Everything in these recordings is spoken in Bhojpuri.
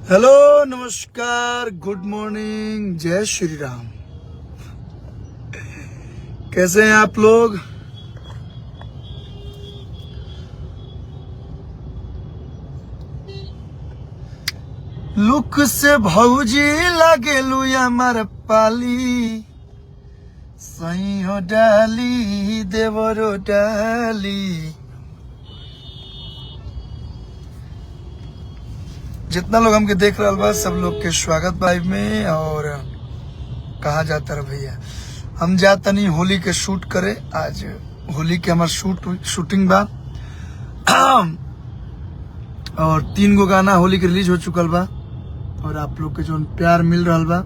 हेलो, नमस्कार, गुड मॉर्निंग, जय श्री राम। कैसे हैं आप लोग? लुक से भौजी लागेलू हमार पाली, सही हो डाली देवरो डाली। जितना लोग हमके देख रहा बा सब लोग के स्वागत लाइव में। और कहा जाता रहा भैया, हम जाता नहीं होली के शूट करे। आज होली के हमार शूटिंग बा और 3 गो गाना होली के रिलीज हो चुकल बा। और आप लोग के जो प्यार मिल रहा बा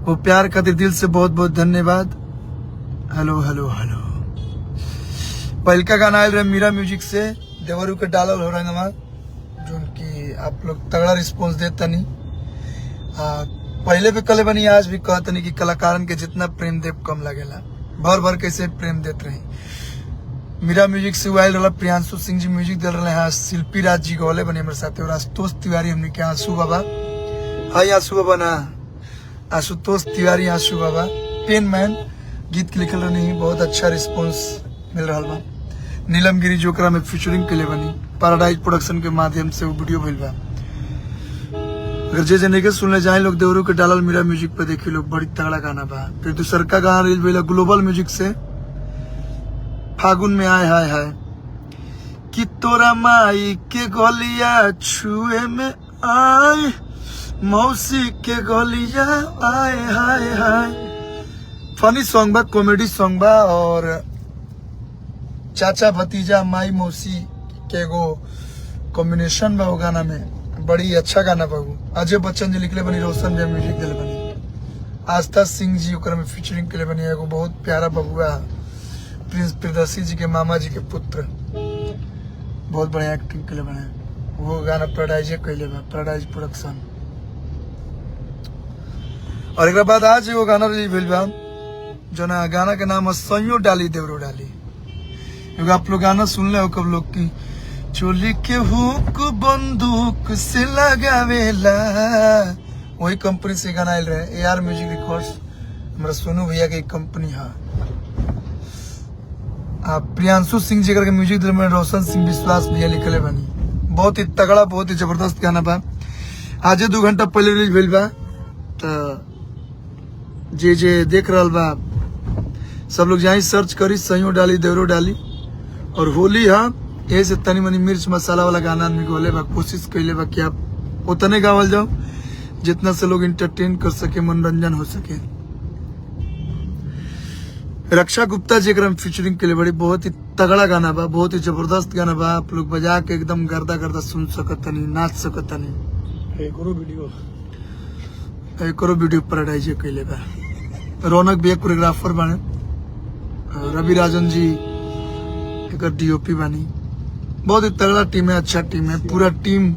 वो प्यार खातिर दिल से बहुत बहुत धन्यवाद। Hello hello hello. पहलका गाना आयल रहे मीरा म्यूजिक से, देवरू के डालल हो रहा जो कि आप लोग तगड़ा रिस्पॉन्स देता नहीं। पहले भी कले बनी, आज भी कहता नहीं कि कलाकारन के जितना प्रेम देव कम लगेला। भर भर कैसे प्रेम देते रही। मीरा म्यूजिक से आयल रहा प्रियांशु सिंह जी म्यूजिक दे रहे हैं, शिल्पी राज जी गौले बने हमारे साथ, और आशुतोष तिवारी हमने क्या आंसू बाबा, हाई आंसू बाबा ना, आशुतोष तिवारी आंसू बाबा पेन मैन गीत के लिखल रही। बहुत अच्छा रिस्पॉन्स मिल रहा बा। नीलम गिरी जोकरा में फीचरिंग के लिए बनी, पैराडाइज प्रोडक्शन के माध्यम से वो वीडियो मिल बा। अगर जे जने के सुनले जाए लोग, देवरू के डालल मीरा म्यूजिक पे देखी लोग, बड़ी तगड़ा गाना बा। फिर दूसर का गाना रिलीज भइला ग्लोबल म्यूजिक से, फागुन में आए हाय हाय कि तोरा माई के गलिया छुए में आए, मौसी के गलिया आए हाय हाय। फनी सॉन्ग बा, कॉमेडी सॉन्ग बा, और चाचा भतीजा माई मौसी के गो कॉम्बिनेशन बा वो गाना में। बड़ी अच्छा गाना बा वो। अजय बच्चन जी लिखले बनी, रोशन जी म्यूजिक दिले बनी, आस्था सिंह जी ओकरा में फीचरिंग के लिए बनी। एगो बहुत प्यारा बबुआ प्रिंस प्रियदर्शी जी के मामा जी के पुत्र, बहुत बढ़िया एक्टिंग के लिए बने। वो गाना पैराडाइज कैले बा, पैराडाइज प्रोडक्शन। और एक बाद आज वो गाना रिलीज भेल बा जो ना गाना के नाम है सैयो डाली देवरो डाली। आप लोग गाना सुन ले हो कब लोग की, चोली के हुक बंदूक से लगावेला, वही कंपनी से गाना आयल रहे। AR म्यूजिक रिकॉर्ड्स हमारा सोनू भैया की कंपनी है। प्रियांशु सिंह जी करके म्यूजिक दिल में, रोशन सिंह विश्वास भैया लिखले बनी। बहुत ही तगड़ा, बहुत ही जबरदस्त गाना बा। आज 2 घंटा पहले रिलीज भेल बा। तो जे देख रहा बा सब लोग जाई सर्च करी सैयो डाली देवरो डाली। और होली है से तनी मनी मिर्च मसाला वाला गाना आदमी गोले बा, कोशिश कैले बा कि आप उतने गावल जाओ जितना से लोग इंटरटेन कर सके, मनोरंजन हो सके। रक्षा गुप्ता जी क्रम फीचरिंग के लिए बड़ी बहुत ही तगड़ा गाना बा, बहुत ही जबरदस्त गाना बा। आप लोग बजा के एकदम गर्दा गर्दा सुन सकता नहीं, नाच सकता नहीं। एक वीडियो पैराडाइज कैले बा। रौनक भी एक कोरियोग्राफर बने, रवि राजन जी एक DOP बनी। बहुत ही तगड़ा टीम है, अच्छा टीम है। पूरा टीम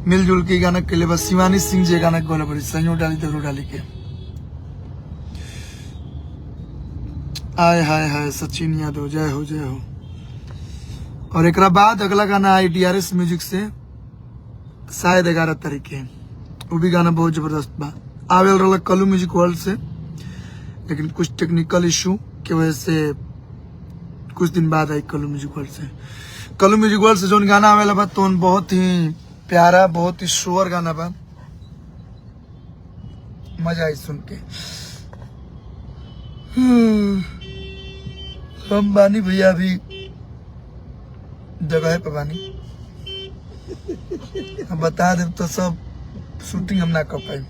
मिलजुल के गाना के लिए बस। शिवानी सिंह जी गाना गोला बड़ी, सैयो डाली देवरो डाली के। आय हाय हाय सचिन यादव, जय हो जय हो। और एक बाद अगला गाना आई DRS म्यूजिक से, शायद 11 तारीख के। वो भी गाना बहुत जबरदस्त बा। आवेल रहा कलू म्यूजिक वर्ल्ड से, लेकिन कुछ टेक्निकल इशू की वजह से कुछ दिन बाद आई कलू म्यूजिक वर्ल्ड से। कलू म्यूजिक वर्ल्ड से जो गाना आवेला बा तो बहुत ही प्यारा, बहुत ही सुअर गाना बा, मजा आई सुन के। हम बानी भैया अभी जगह पे बानी, हम बता दे तो सब शूटिंग हम ना कर पाए।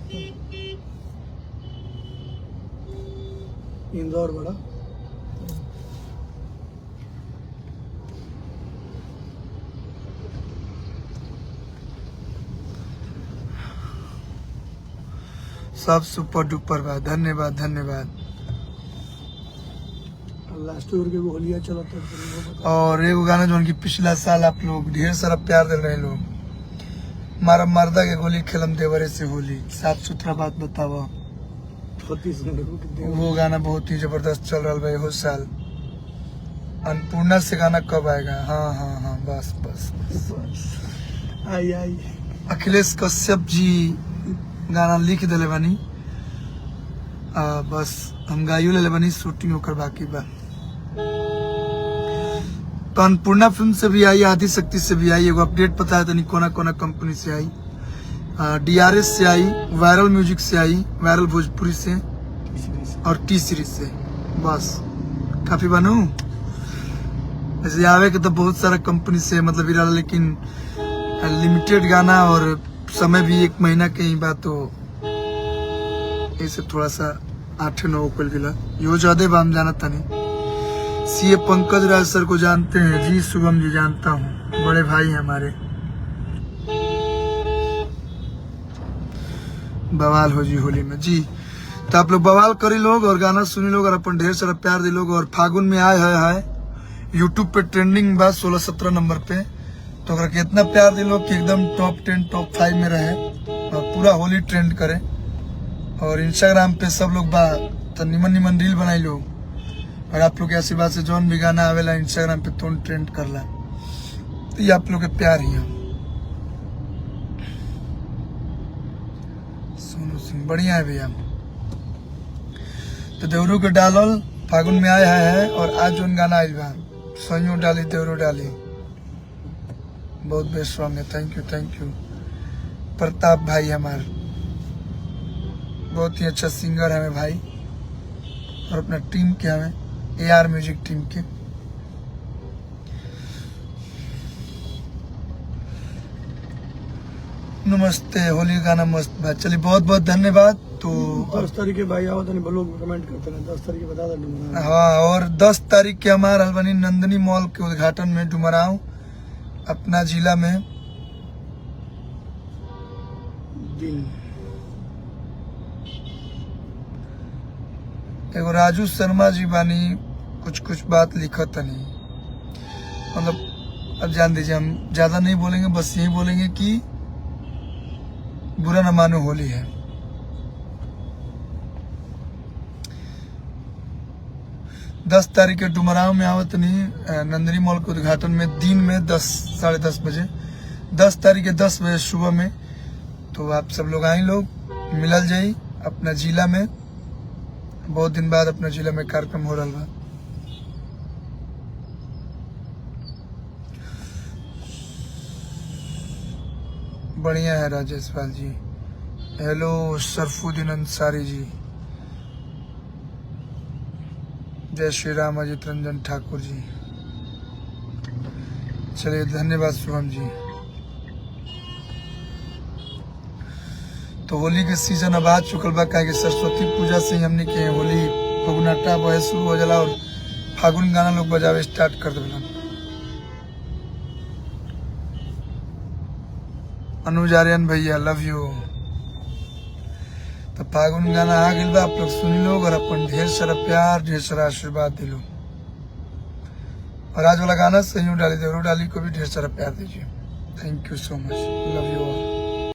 इंदौर बड़ा सब सुपर डुपर बा। धन्यवाद धन्यवाद। लास्ट ईयर के होलिया चला। और एगो गाना जो कि पिछला साल आप लोग ढेर सारा प्यार दे रहे लोग, मारा मर्दा के गोली खेलम देवरे से होली। साफ सुथरा बात बतावा, वो गाना बहुत ही जबरदस्त चल रहा है हो साल। अन्नपूर्णा से गाना कब आएगा? हाँ हाँ हाँ, बस बस, बस। आई आई अखिलेश कश्यप जी गाना लिख दिले बानी, बस हम गाइयो ले बानी, शूटिंग होकर बाकी बा। तो अन्नपूर्णा फिल्म से भी आई, आदि शक्ति से भी आई, एगो अपडेट पता है तनी कोना कोना कंपनी से आई, DRS से आई, वायरल म्यूजिक से आई, वायरल भोजपुरी से और टी सीरीज से। बस काफी बनू ऐसे आवे के तो बहुत सारा कंपनी से मतलब इरा, लेकिन लिमिटेड गाना और समय भी 1 महीना के ही बात, तो ऐसे थोड़ा सा 8-9 कल गिला यो ज्यादा बाम जाना था नहीं। CA पंकज राज सर को जानते हैं जी? शुभम जी जानता हूँ, बड़े भाई हैं हमारे। बवाल हो जी होली में जी, तो आप लोग बवाल करी लोग और गाना सुनी लोग और अपन ढेर सारा प्यार दे लोग। और फागुन में आए है यूट्यूब पे ट्रेंडिंग बा 16-17 नंबर पे, तो अगर कितना प्यार दे लोग कि एकदम टॉप 10 टॉप 5 में रहे और पूरा होली ट्रेंड करे। और इंस्टाग्राम पे सब लोग बा तो निमन निमन रील बनाई लोग, और आप लोग के आशीर्वाद से जौन भी गाना आवेला इंस्टाग्राम पे तो ट्रेंड करला, तो ये आप लोग के प्यार ही है। सोनू सिंह बढ़िया है भैया। तो देवरू के डालल फागुन में आया है, और आज जो गाना आयल बा सैयो डाली देवरू डाली, बहुत बेस्ट सॉन्ग है। थैंक यू प्रताप भाई हमारे, बहुत ही अच्छा सिंगर है भाई, और अपना टीम के हमें AR म्यूजिक टीम के। नमस्ते, होली गाना मस्त भाई। चलिए बहुत बहुत धन्यवाद। तो 10 तारीख के भाई आओ तो ब्लॉग में कमेंट करते हैं, 10 तारीख बता दो। हाँ, और 10 तारीख के हमारे हल्बनी नंदनी मॉल के उद्घाटन में डुमराव अपना जिला में दिन एगो राजू शर्मा जी बानी कुछ बात लिखत नहीं, मतलब अब जान दीजिए, हम ज्यादा नहीं बोलेंगे, बस यही बोलेंगे कि बुरा न मानो होली है। दस तारीख के डुमराव में आवत नहीं नंदनी मॉल के उद्घाटन में दिन में 10-10:30 बजे, 10 तारीख के 10 बजे सुबह में। तो आप सब लोग आई लोग मिलल जाई अपना जिला में, बहुत दिन बाद अपना जिला में कार्यक्रम हो रहा बा। बढ़िया है राजेश पाल जी। हेलो सरफुद्दीन अंसारी जी, जय श्री राम। अजित रंजन ठाकुर जी, चलिए धन्यवाद शुभम जी। तो होली के सीजन अब आ चुकल बा, काहे कि सरस्वती पूजा से ही हमने के होली फगुनाटा बहे शुरू हो जाला और फागुन गाना लोग बजावे स्टार्ट कर देला। अनुज आर्यन भैया लव यू। तो फागुन गाना आ गइल बा, आप लोग सुनी लोग और अपन ढेर सारा प्यार ढेर सारा आशीर्वाद दिलो। और आज वाला गाना सही डाली देवरो डाली को भी ढेर सारा प्यार दीजिए। Thank you so much, love you all.